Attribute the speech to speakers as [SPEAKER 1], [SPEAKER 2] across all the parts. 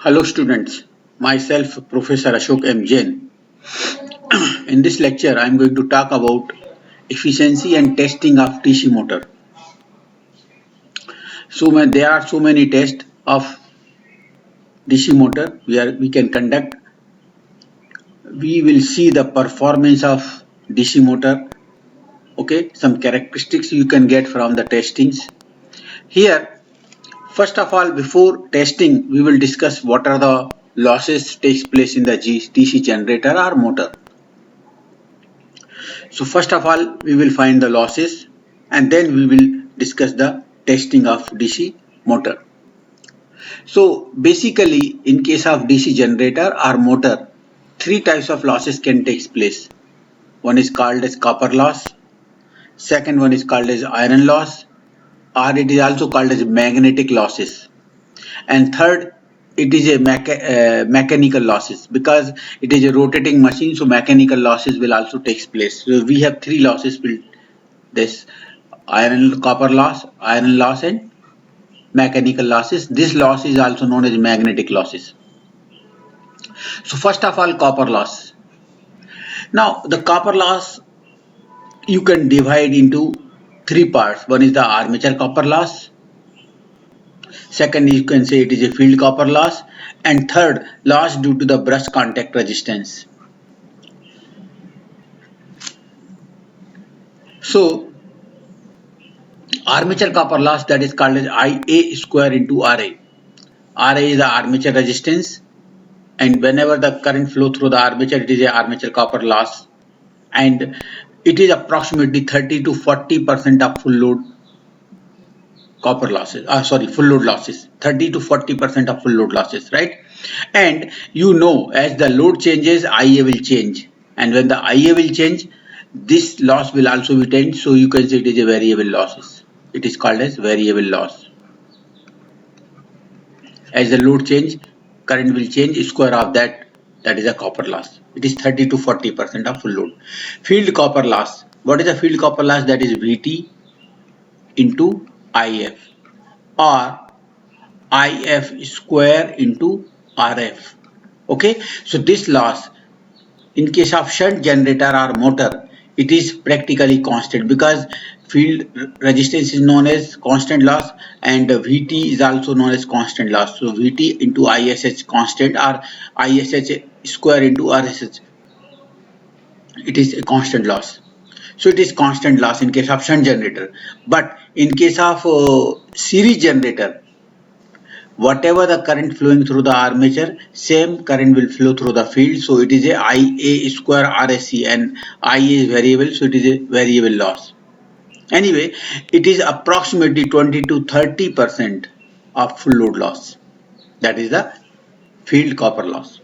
[SPEAKER 1] Hello students, myself Professor Ashok M. Jain. In this lecture I am going to talk about efficiency and testing of DC motor. There are so many tests of DC motor we can conduct. We will see the performance of DC motor. Okay, some characteristics you can get from the testings. Here, first of all, before testing, we will discuss what are the losses takes place in the DC generator or motor. So first of all, we will find the losses and then we will discuss the testing of DC motor. So basically, in case of DC generator or motor, three types of losses can take place. One is called as copper loss, second one is called as iron loss, or it is also called as magnetic losses, and third it is a mechanical losses. Because it is a rotating machine, so mechanical losses will also take place. So we have three losses: this copper loss, iron loss, and mechanical losses. This loss is also known as magnetic losses. So first of all, copper loss. Now the copper loss you can divide into three parts. One is the armature copper loss, second you can say it is a field copper loss, and third, loss due to the brush contact resistance. So armature copper loss, that is called as Ia square into Ra. Ra is the armature resistance, and whenever the current flow through the armature, it is a armature copper loss, and it is approximately 30 to 40% of full load copper losses. Full load losses. 30 to 40% of full load losses, right? And you know, as the load changes, Ia will change, and when the Ia will change, this loss will also be changed. So you can say it is a variable losses. It is called as variable loss. As the load change, current will change, square of that is a copper loss. It is 30 to 40% of full load. Field copper loss. What is the field copper loss? That is Vt into If, or If square into Rf. Okay, so this loss in case of shunt generator or motor, it is practically constant, because field resistance is known as constant loss, and Vt is also known as constant loss. So Vt into Ish constant, or Ish square into Rsh, it is a constant loss. So it is constant loss in case of shunt generator. But in case of series generator, whatever the current flowing through the armature, same current will flow through the field. So it is a Ia square Rsc, and Ia is variable, so it is a variable loss. Anyway, it is approximately 20 to 30% of full load loss. That is the field copper loss.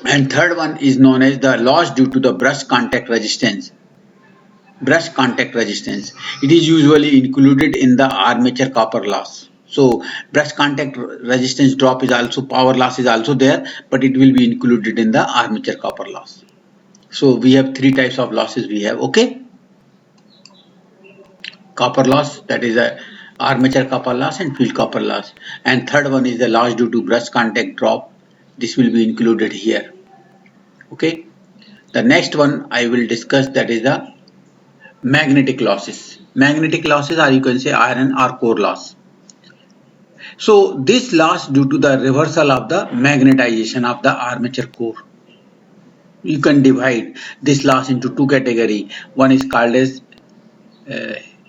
[SPEAKER 1] And third one is known as the loss due to the brush contact resistance. Brush contact resistance. It is usually included in the armature copper loss. So brush contact resistance drop is also, power loss is also there, but it will be included in the armature copper loss. So we have three types of losses we have. Okay, copper loss, that is a armature copper loss, and field copper loss. And third one is the loss due to brush contact drop. This will be included here. Okay, the next one I will discuss, that is the magnetic losses. Magnetic losses, or you can say iron or core loss. So this loss due to the reversal of the magnetization of the armature core. You can divide this loss into two categories. One is called as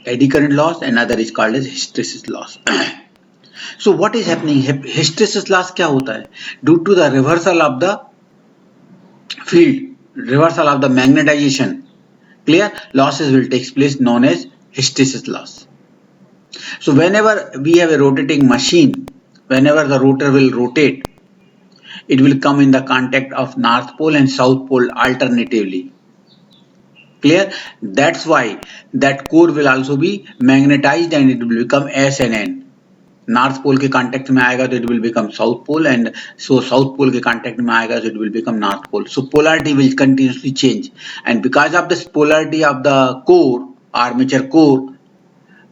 [SPEAKER 1] eddy current loss, and another is called as hysteresis loss. So what is happening? Hysteresis loss क्या होता है? Due to the reversal of the field, reversal of the magnetization, clear, losses will take place known as hysteresis loss. So whenever we have a rotating machine, whenever the rotor will rotate, it will come in the contact of north pole and south pole alternatively. Clear? That's why that core will also be magnetized, and it will become S and N. North pole के contact में आएगा तो it will become south pole, and so south pole के contact में आएगा so it will become north pole. So polarity will continuously change, and because of this polarity of the core, armature core,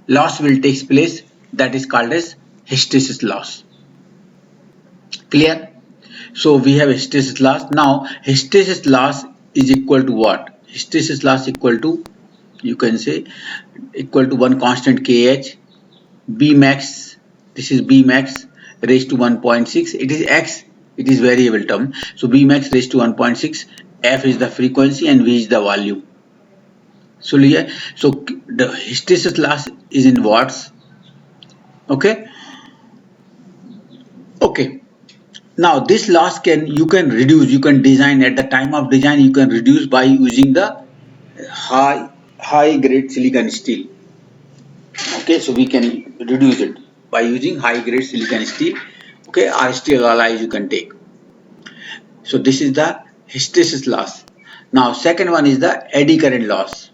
[SPEAKER 1] loss will take place, that is called as hysteresis loss. Clear? So we have hysteresis loss. Now hysteresis loss is equal to what? Hysteresis loss equal to, you can say, equal to one constant kh, b max, this is b max raised to 1.6, it is x, it is variable term, so b max raised to 1.6, f is the frequency and v is the volume. So the hysteresis loss is in watts. Okay. Now this loss you can reduce, you can design at the time of design, you can reduce by using the high grade silicon steel. Okay, so we can reduce it by using high grade silicon steel. Okay, or steel alloys you can take. So this is the hysteresis loss. Now second one is the eddy current loss.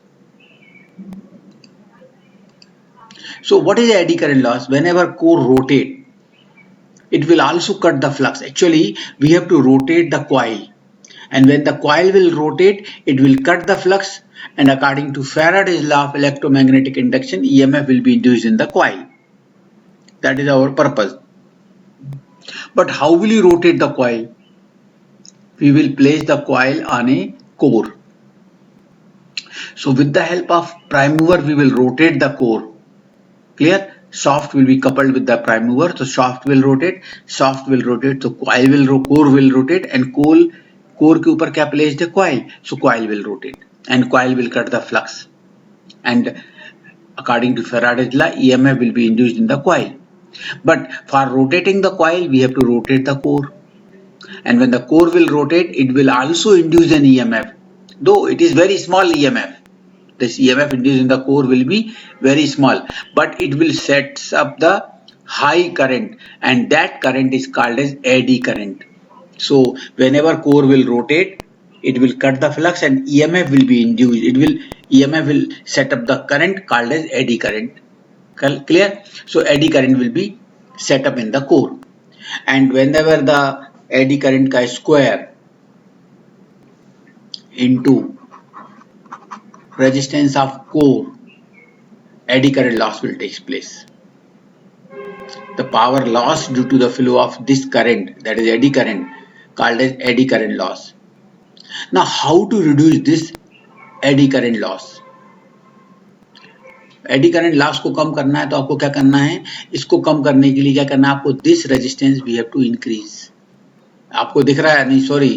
[SPEAKER 1] So what is the eddy current loss? Whenever core rotate, it will also cut the flux. Actually, we have to rotate the coil, and when the coil will rotate, it will cut the flux, and according to Faraday's law of electromagnetic induction, EMF will be induced in the coil. That is our purpose. But how will you rotate the coil? We will place the coil on a core. So with the help of prime mover, we will rotate the core. Clear? Shaft will be coupled with the prime mover, so shaft will rotate, so coil will core will rotate, and core के ऊपर क्या placed है coil, so coil will rotate and coil will cut the flux, and according to Faraday's law, EMF will be induced in the coil. But for rotating the coil, we have to rotate the core, and when the core will rotate, it will also induce an EMF, though it is very small EMF. This EMF induced in the core will be very small, but it will set up the high current, and that current is called as eddy current. So whenever core will rotate, it will cut the flux and EMF will be induced. EMF will set up the current called as eddy current. Clear? So eddy current will be set up in the core, and whenever the eddy current ka square into resistance of core, eddy current loss will take place. The power loss due to the flow of this current, that is eddy current, called as eddy current loss. Now how to reduce this eddy current loss? AD current loss को कम करना है तो आपको क्या करना है, इसको कम करने के लिए क्या करना है आपको, this resistance we have to increase. आपको दिख रहा है, नहीं sorry,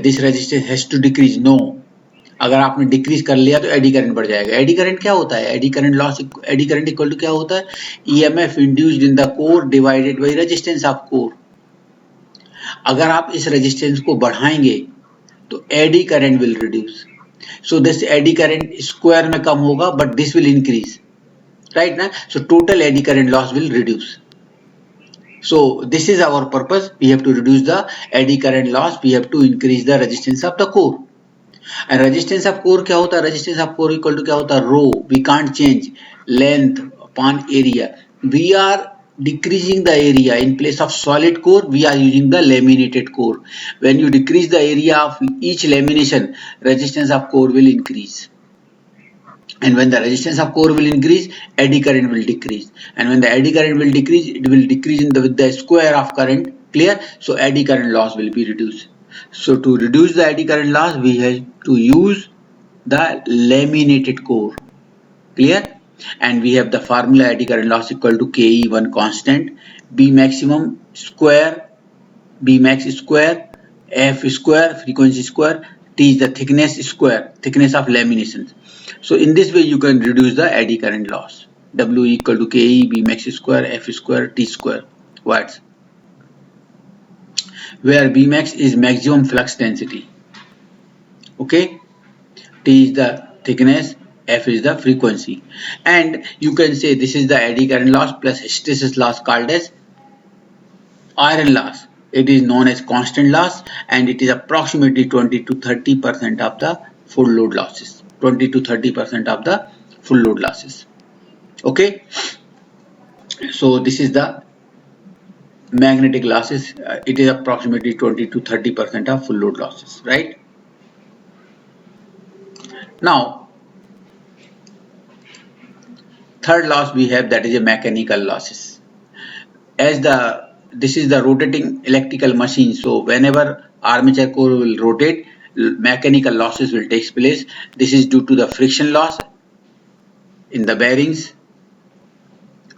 [SPEAKER 1] this resistance has to decrease. No, अगर आपने डिक्रीज कर लिया तो एडी करंट बढ़ जाएगा. एडी करंट क्या होता है, eddy current loss, eddy current equal to क्या होता है, EMF induced in the core divided by resistance of core. अगर आप इस रेजिस्टेंस को बढ़ाएंगे तो eddy current will reduce. So this eddy current square में कम होगा, but this will increase, right ना? So total eddy current loss will reduce. So this is our purpose. We have to reduce the eddy current loss. We have to increase the resistance of the core. And resistance of core क्या होता है? Resistance of core equal to क्या होता है? Rho. We can't change length upon area. We are decreasing the area. In place of solid core, we are using the laminated core. When you decrease the area of each lamination, resistance of core will increase. And when the resistance of core will increase, eddy current will decrease. And when the eddy current will decrease, it will decrease with the square of current. Clear? So eddy current loss will be reduced. So to reduce the eddy current loss, we have to use the laminated core. Clear? And we have the formula eddy current loss equal to Ke, one constant, B maximum square, B max square, F square, frequency square, T is the thickness square, thickness of laminations. So in this way you can reduce the eddy current loss. W equal to Ke, B max square, F square, T square watts, where B max is maximum flux density. Okay, T is the thickness, F is the frequency, and you can say this is the eddy current loss plus hysteresis loss called as iron loss. It is known as constant loss, and it is approximately 20 to 30% of the full load losses. 20 to 30% of the full load losses. Okay, so this is the magnetic losses. It is approximately 20 to 30% of full load losses, right? Now, third loss we have, that is a mechanical losses. As the this is the rotating electrical machine. So whenever armature core will rotate, mechanical losses will take place. This is due to the friction loss in the bearings,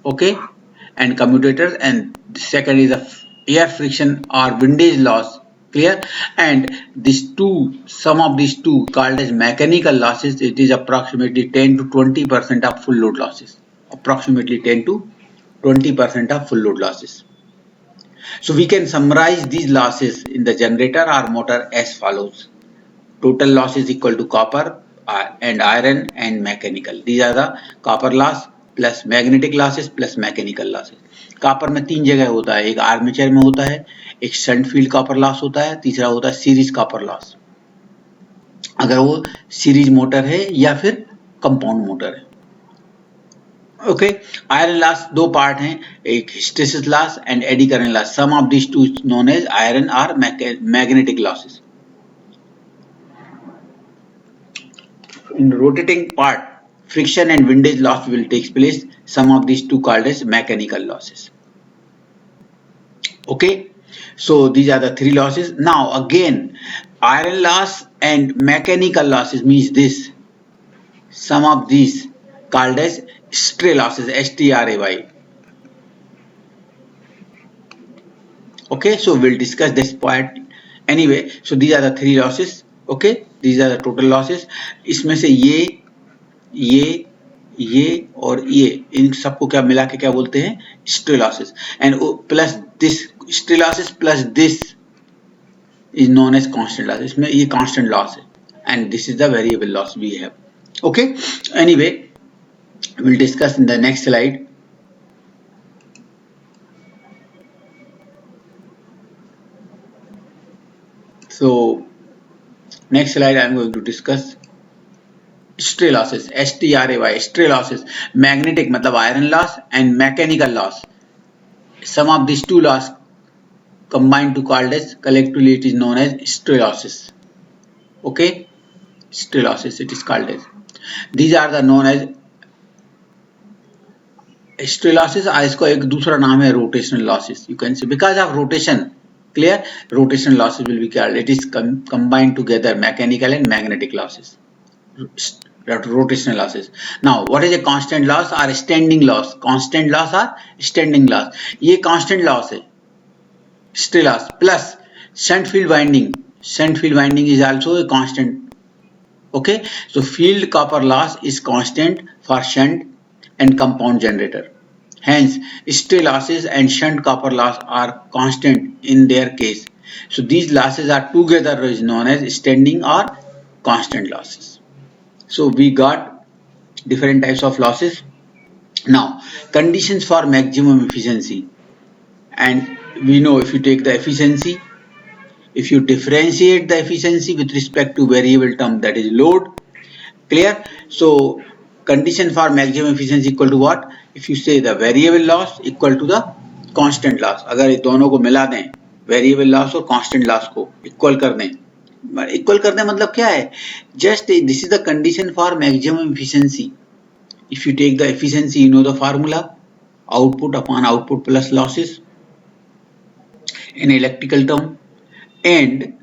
[SPEAKER 1] okay, and commutators, and the second is the air friction or windage loss. Clear? And these two, sum of these two called as mechanical losses, it is approximately 10 to 20% of full load losses. Approximately 10 to 20% of full load losses. So we can summarize these losses in the generator or motor as follows. Total loss is equal to copper and iron and mechanical. These are the copper loss plus magnetic losses plus mechanical losses. Copper में तीन जगह होता है, एक armature में होता है, एक शंट फील्ड कॉपर लॉस होता है, तीसरा होता है सीरीज कॉपर लॉस, अगर वो सीरीज मोटर है या फिर कंपाउंड मोटर है. ओके, आयरन लॉस दो पार्ट हैं, एक hysteresis loss and eddy current loss. Sum of this two known as iron or magnetic losses. In rotating part, friction and windage loss will take place. Some of these two called as mechanical losses. Okay, so these are the three losses. Now again, iron loss and mechanical losses means this. Some of these called as stray losses, STRAY. Okay, so we'll discuss this part anyway. So these are the three losses. Okay, these are the total losses. इसमें से ये और ये, इन सबको क्या मिला के क्या बोलते हैं? Stray losses. And plus this stray losses plus this is known as constant loss. इसमें ये कांस्टेंट लॉस है and this is the variable loss we have. Okay, anyway we'll discuss in the next slide. So next slide I am going to discuss stray losses, STRAY, stray losses. Magnetic मतलब iron loss and mechanical loss. Sum of these two loss combined to called as, collectively it is known as stray losses. Okay, stray losses it is called as. These are the known as stray losses. इसको एक दूसरा नाम है rotational losses. You can say because of rotation. Clear? Rotational losses will be called. It is combined together, mechanical and magnetic losses. Rotational losses. Now, what is a constant loss or standing loss? Constant loss or standing loss. ये constant loss है, stray loss plus shunt field winding. Shunt field winding is also a constant. Okay, so field copper loss is constant for shunt and compound generator. Hence, stray losses and shunt copper loss are constant in their case. So these losses are together is known as standing or constant losses. So we got different types of losses. Now, conditions for maximum efficiency. And we know if you take the efficiency, if you differentiate the efficiency with respect to variable term, that is load. Clear? So condition for maximum efficiency equal to what? If you say the variable loss equal to the constant loss, अगर ये दोनों को मिला दें, variable loss और constant loss को equal कर दें, equal कर दें मतलब क्या है? Just this is the condition for maximum efficiency. If you take the efficiency, you know the formula, output upon output plus losses in electrical term, and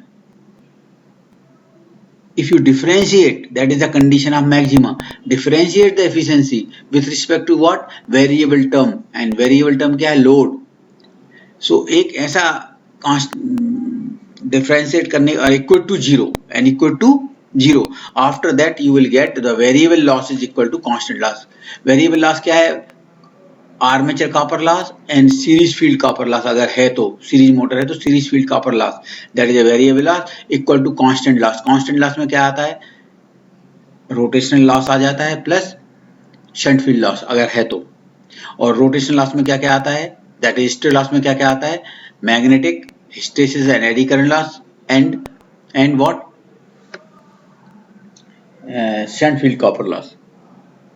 [SPEAKER 1] if you differentiate, that is the condition of maxima, differentiate the efficiency with respect to what? Variable term, and variable term क्या है? Load. So एक ऐसा differentiate करने और equal to 0 and equal to 0. After that you will get the variable loss is equal to constant loss. Variable loss क्या है? Armature copper loss and series field copper loss. अगर है तो series motor है तो series field copper loss, that is a variable loss equal to constant loss. Constant loss में क्या आता है? रोटेशनल लॉस आ जाता है प्लस शंट फील्ड लॉस अगर है तो. और रोटेशनल लॉस में क्या क्या आता है? दैट इज स्ट्रे लॉस में क्या क्या आता है? Magnetic, hysteresis and eddy current loss and what? Shunt field copper loss.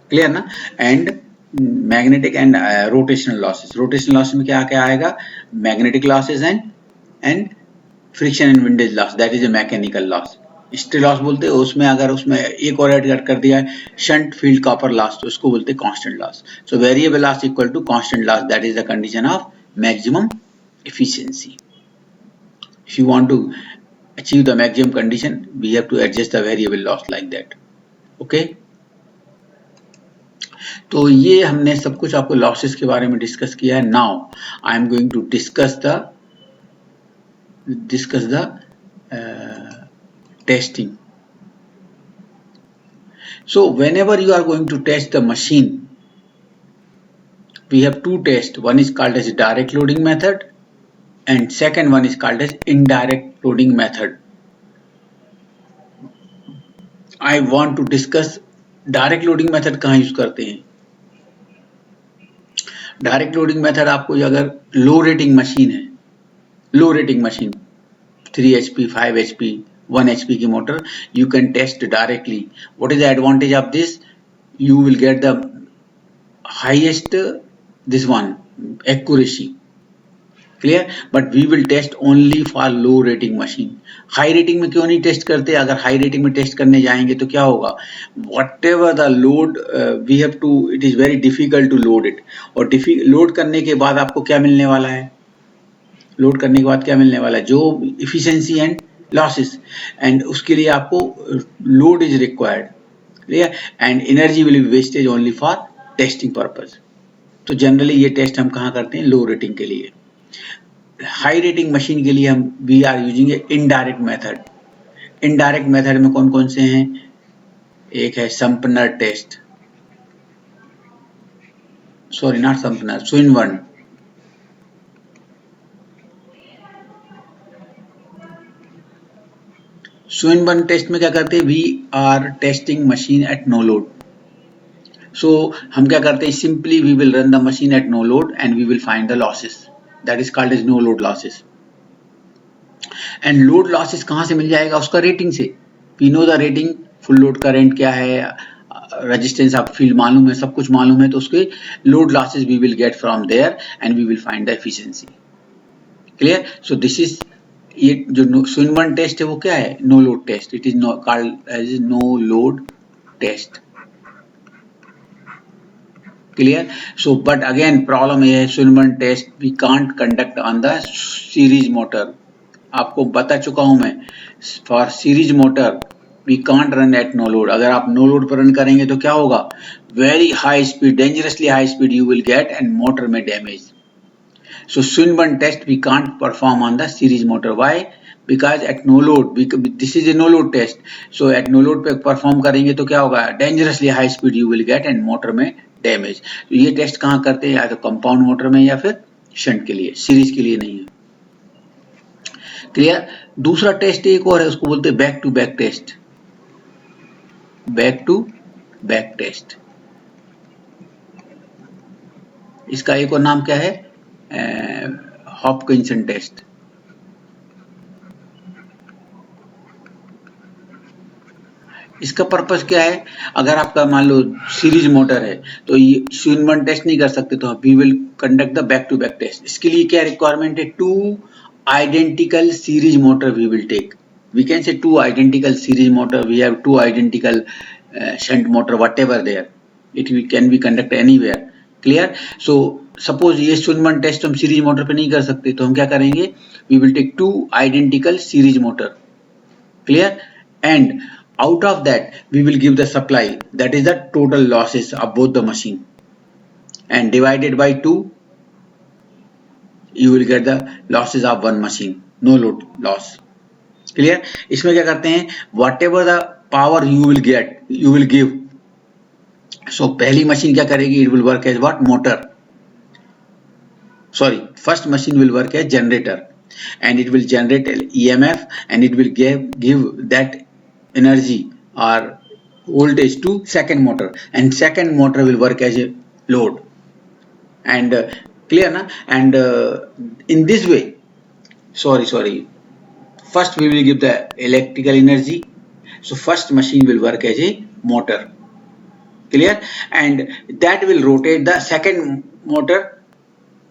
[SPEAKER 1] Clear ना? And magnetic and rotational losses. Rotational loss में क्या क्या आएगा? Magnetic losses and friction and windage loss, that is a mechanical loss. Stray loss बोलते हैं उसमें, अगर उसमें एक और ऐड कर दिया है शंट फील्ड कॉपर लॉस तो उसको बोलते हैं constant loss. So variable loss equal to constant loss, that is the condition of maximum efficiency. If you want to achieve the maximum condition, we have to adjust the variable loss like that. Okay. तो ये हमने सब कुछ आपको losses के बारे में discuss किया है. Now I am going to discuss the testing. So whenever you are going to test the machine, we have two tests. One is called as direct loading method and second one is called as indirect loading method. I want to discuss direct loading method कहाँ use करते हैं. Direct loading method आपको अगर लो rating machine है, low rating machine 3 HP, 5 HP, 1 HP की motor, you can test directly. What is the advantage of this? You will get the highest this one accuracy. Clear? But we will test only for low rating machine. High rating में क्यों नहीं test करते? अगर high rating में test करने जाएंगे तो क्या होगा? Whatever the load we have to, it is very difficult to load it. और लोड करने के बाद आपको क्या मिलने वाला है? लोड करने के बाद क्या मिलने वाला है? जो efficiency and losses, and उसके लिए आपको load is required. Clear? And energy will be wastage only for testing purpose. तो जनरली ये टेस्ट हम कहाँ करते हैं? लो रेटिंग के लिए. हाई रेटिंग मशीन के लिए हम we are using a indirect method. Indirect method में कौन कौन से हैं? एक है Sumpner test, sorry not Sumpner, Swinburne. Swinburne test में क्या करते हैं? We are testing machine at no load. So हम क्या करते हैं? Simply we will run the machine at no load and we will find the losses. That is called as no load losses. And load losses कहाँ से मिल जाएगा? उसका rating से. We know the rating, full load current क्या है, resistance आप field मालूम है, सब कुछ मालूम है, तो उसके load losses we will get from there and we will find the efficiency. Clear? So this is ये जो स्विनबर्न टेस्ट है वो क्या है? No load test. It is called as no load test. Clear? So but again problem है Swinburne test we can't conduct on the series motor. आपको बता चुका हूं मैं, for series motor we can't run at no load. अगर आप no load पर run करेंगे तो क्या होगा? Very high speed, dangerously high speed you will get and motor may damage. So Swinburne test we can't perform on the series motor. Why? Because at no load, this is a no load test. So at no load पे perform करेंगे तो क्या होगा? Dangerously high speed you will get and motor में damage. तो ये test कहाँ करते हैं? या तो कंपाउंड मोटर में या फिर शंट के लिए, सीरीज के लिए नहीं है. क्लियर? दूसरा टेस्ट एक और है, उसको बोलते हैं back to back test. Back to back test, इसका एक और नाम क्या है? Hopkinson test. इसका पर्पस क्या है? अगर आपका मान लो सीरीज मोटर है तो ये स्विनबर्न टेस्ट नहीं कर सकते, तो we will conduct the back to back test. इसके लिए क्या रिक्वायरमेंट है? Two identical series motor we will take. We can say two identical series motor, we have two identical shunt motor, whatever there, it can be conduct anywhere. Clear? So suppose ये Swinburne test हम series motor पे नहीं कर सकते, तो हम क्या करेंगे? We will take two identical series motor. Clear? And out of that we will give the supply, that is the total losses of both the machine, and divided by 2 you will get the losses of one machine, no load loss. Clear? इसमें क्या करते हैं? whatever the power you will get you will give. So पहली machine क्या करेगी? it will work as what? motor. Sorry, first machine will work as generator and it will generate EMF and it will give that energy or voltage to second motor, and second motor will work as a load. And clear na? And in this way, sorry, first we will give the electrical energy, so first machine will work as a motor. Clear? And that will rotate the second motor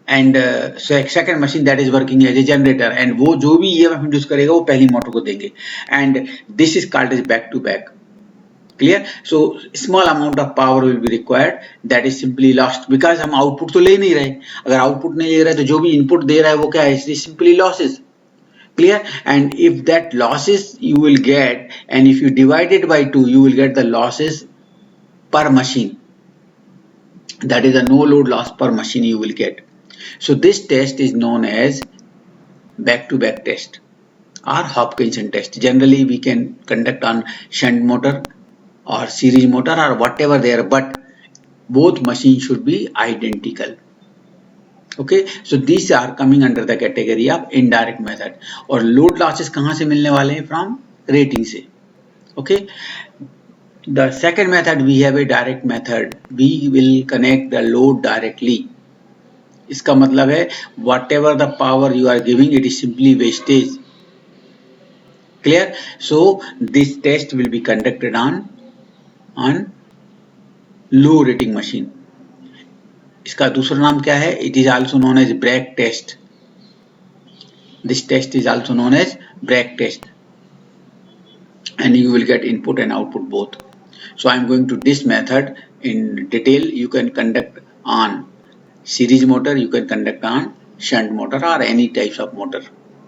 [SPEAKER 1] and second machine that is working as a generator, and वो जो भी EMF induce करेगा वो पहली motor को देंगे. and this is called as back to back. Clear. So small amount of power will be required, that is simply lost, because हम output तो ले नहीं रहे. अगर आउटपुट नहीं ले रहे तो जो भी इनपुट दे रहा है वो क्या है, simply losses. Clear. And if that losses you will get, and if you divide it by 2, you will get the losses per machine. That is a no load loss per machine you will get. So this test is known as back to back test or Hopkinson test. Generally we can conduct on shunt motor or series motor or whatever there, but both machines should be identical. Okay, so these are coming under the category of indirect method. और load losses कहाँ से मिलने वाले हैं, from rating से. Okay, the second method we have a direct method. We will connect the load directly. इसका मतलब है whatever the power you are giving, it is simply wastage. Clear. So this test will be conducted on low rating machine. इसका दूसरा नाम क्या है, it is also known as brake test. This test is also known as brake test, and you will get input and output both. So I am going to this method in detail. You can conduct on series motor, you can conduct on shunt motor or any types of motor.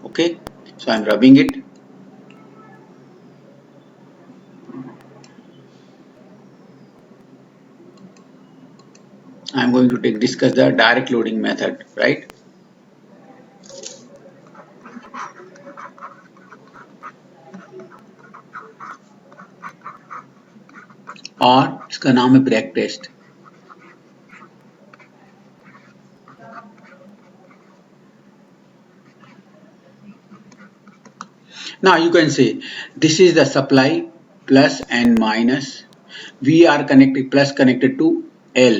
[SPEAKER 1] Okay, so I am rubbing it. I am going to discuss the direct loading method, right? और इसका नाम है brake test. Now you can say this is the supply plus and minus. We are connected, plus connected to L,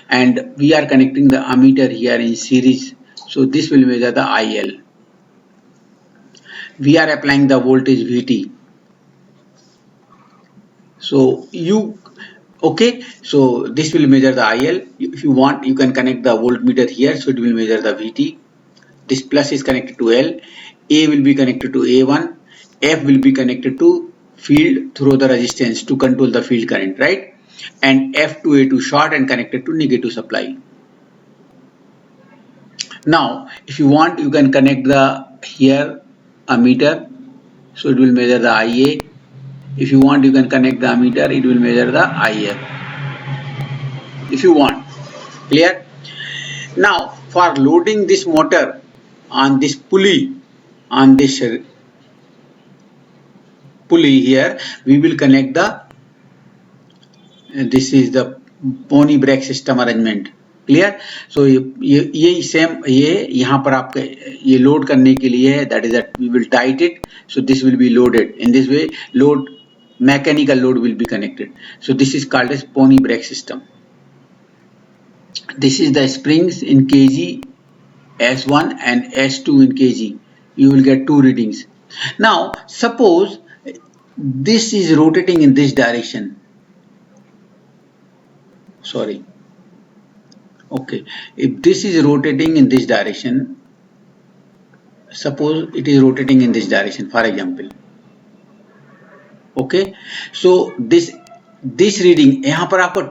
[SPEAKER 1] and we are connecting the ammeter here in series. So this will measure the IL. We are applying the voltage VT. So so this will measure the IL. If you want, you can connect the voltmeter here, so it will measure the VT. This plus is connected to L, A will be connected to A1, F will be connected to field through the resistance to control the field current, right? And F to A2 short and connected to negative supply. Now if you want, you can connect the here ammeter, so it will measure the IA. If you want, you can connect the ammeter, it will measure the IF if you want. Clear. Now for loading this motor on this pulley, on this pulley here, we will connect the, this is the pony brake system arrangement. Clear. So ये सेम, ये यहाँ पर आपके ये load करने के लिए है, that is that we will tight it, so this will be loaded in this way. Load, mechanical load will be connected. So this is called as pony brake system. This is the springs in kg, S1 and S2 in kg. You will get two readings. Now suppose this is rotating in this direction. Sorry. Okay, if this is rotating in this direction, suppose it is rotating in this direction, for example. Okay, so this reading, यहाँ पर आपको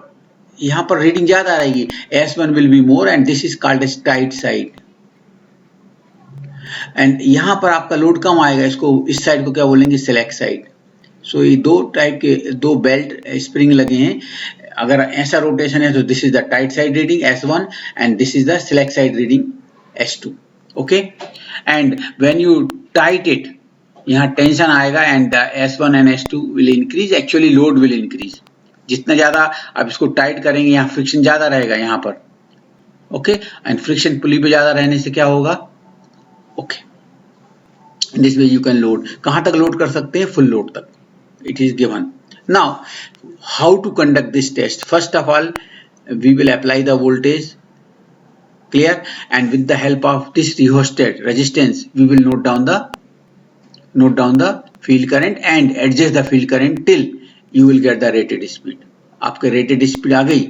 [SPEAKER 1] यहाँ पर reading ज्यादा आएगी, S1 will be more and this is called as tight side. And यहाँ पर आपका लोड कम आएगा, इसको इस साइड को क्या बोलेंगे, सिलेक्ट साइड. सो ये दो टाइप के दो बेल्ट स्प्रिंग लगे हैं. अगर ऐसा रोटेशन है तो this is the tight side reading S1 and this is the select side reading S2. Okay, and when you tight it, यहाँ टेंशन आएगा and S1 and S2 will increase, actually load will increase. जितना ज्यादा आप इसको tight करेंगे, यहाँ friction ज्यादा रहेगा यहाँ पर. ओके, एंड फ्रिक्शन पुली पे ज्यादा रहने से क्या होगा, okay, this way you can load. कहां तक लोड कर सकते हैं, फुल लोड तक, it is given. Now how to conduct this test. First of all we will apply the voltage, clear, and with the help of this rheostat resistance we will note down the field current and adjust the field current till you will get the rated speed. आपके rated speed आ गई,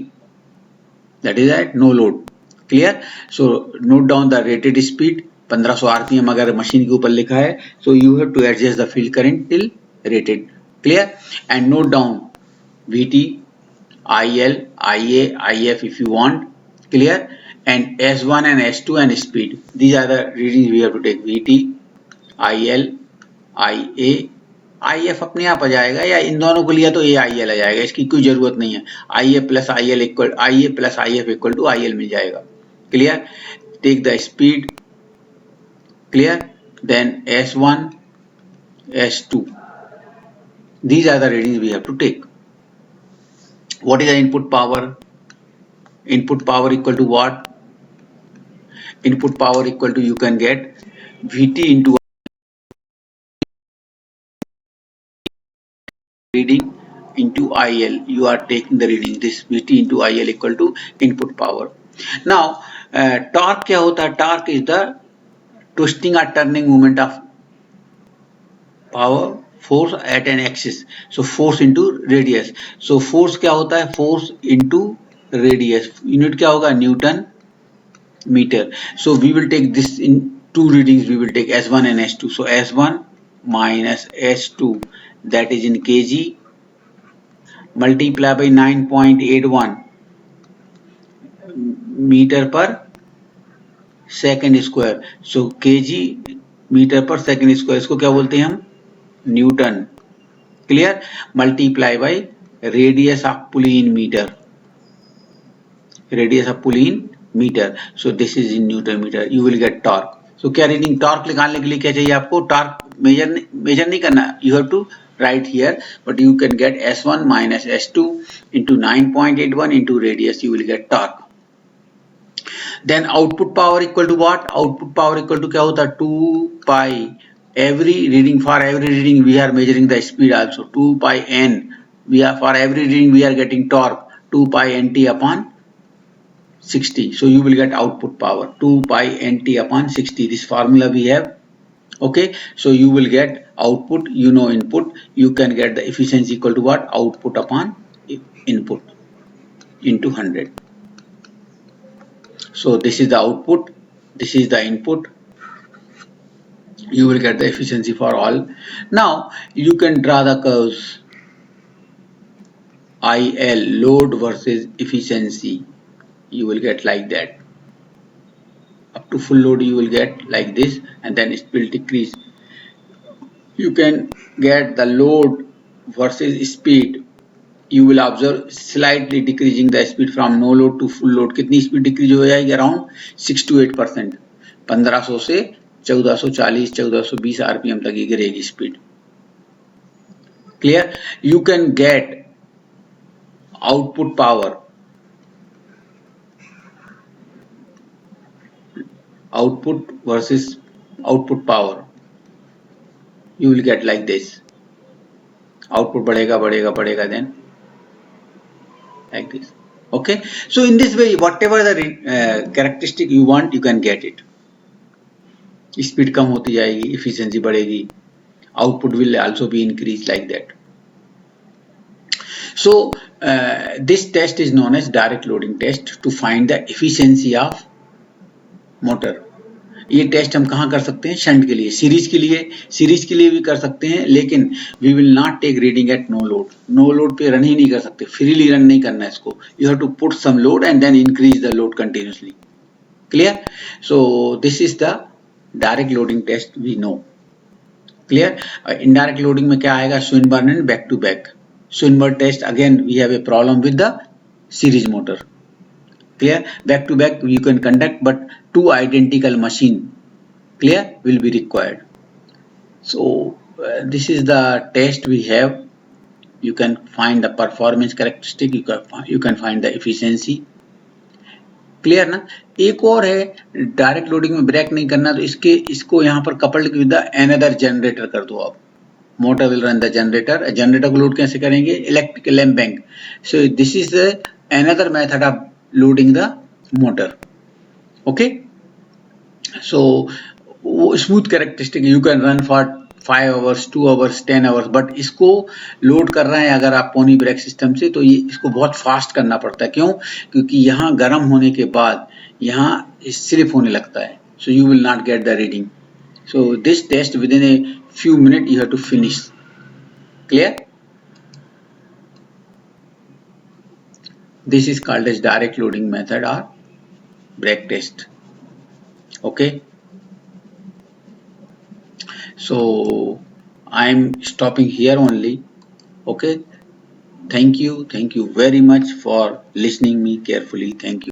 [SPEAKER 1] that is at no load. clear. So note down the rated speed 1500 rpm अगर machine के ऊपर लिखा है, so you have to adjust the field current till rated. clear. And note down VT, IL, IA, IF if you want, clear, and S1 and S2 and speed. These are the readings we have to take. VT, IL, IA, IF अपने आप आ जाएगा या इन दोनों को लिया तो AIL आ जाएगा, इसकी कोई जरूरत नहीं है. IA plus IL equal IA plus IF equal to IL मिल जाएगा. Clear? Take the speed. Clear? Then S1, S2. These are the readings we have to take. What is the input power? Input power equal to what? Input power equal to, you can get VT into reading into IL. You are taking the reading. This VT into IL equal to input power. Now, torque क्या होता है? Torque is the twisting or turning moment of power force at an axis. So force into radius. So force क्या होता है? Force into radius. Unit क्या होगा? Newton meter. So we will take this in two readings. We will take S1 and S2. So S1 minus S2, that is in kg, multiply by 9.81 meter per second square. So kg meter per second square, इसको क्या बोलते हैं हम? Newton. Clear? Multiply by radius of pulley in meter. Radius of pulley in meter. So this is in Newton meter. You will get torque. So क्या reading torque निकालने के लिए क्या चाहिए आपको? टॉर्क मेजर नहीं करना. You have to write here, but you can get S1 minus S2 into 9.81 into radius. You will get torque. Then output power equal to what? Output power equal to क्या होता है? 2 pi. Every reading, for every reading we are measuring the speed also. 2 pi n. We are, for every reading we are getting torque. 2 pi nt upon 60. So you will get output power 2 pi nt upon 60. This formula we have. Okay, so you will get output, you know input. You can get the efficiency equal to what? Output upon input into 100. So this is the output, this is the input. You will get the efficiency for all. Now you can draw the curves. IL, load versus efficiency. You will get like that. Up to full load you will get like this, and then it will decrease. You can get the load versus speed. You will observe slightly decreasing the speed from no load to full load. कितनी speed decrease हो जाएगी? Around 6 to 8%. 1500 से 1440 1420 RPM तक ही गिरेगी speed. Clear? You can get output power. Output versus output power. You will get like this. Output बढ़ेगा बढ़ेगा बढ़ेगा, then like this. Okay, so in this way whatever the characteristic you want, you can get it. Speed कम होती जाएगी, efficiency बढ़ेगी, output will also be increased like that. So this test is known as direct loading test to find the efficiency of motor. ये test हम कहाँ कर सकते हैं? Shunt के लिए, सीरीज के लिए भी कर सकते हैं, लेकिन we will not take reading at no load. No load पे रन ही नहीं कर सकते, फ्रीली रन नहीं करना है इसको. You have to put some load and then increase the load continuously. Clear? So this is the direct loading test we know. Clear? Indirect loading में क्या आएगा? Swinburne and back to back. Swinburne test again we have a problem with the series motor. Clear? Back to back you can conduct, but two identical machine, clear, will be required. So this is the test we have. You can find the performance characteristic, you can find the efficiency. Clear ना? एक और है, direct loading में break नहीं करना, तो इसको यहाँ पर कपल्ड विद अनदर जनरेटर कर दो आप. Motor will run the generator. Generator को लोड कैसे करेंगे? Electrical lamp bank. So this is another method of loading the motor. Okay, so smooth characteristic you can run for 5 hours 2 hours 10 hours, but इसको load कर रहे हैं अगर आप pony brake system से, तो ये इसको बहुत फास्ट करना पड़ता है. क्यों? क्योंकि यहाँ गर्म होने के बाद यहाँ स्लिप होने लगता है. so you will not get the reading. so this test within a few minutes you have to finish. Clear? This is called as direct loading method or brake test. Okay, so I'm stopping here only. Okay, thank you very much for listening me carefully. Thank you.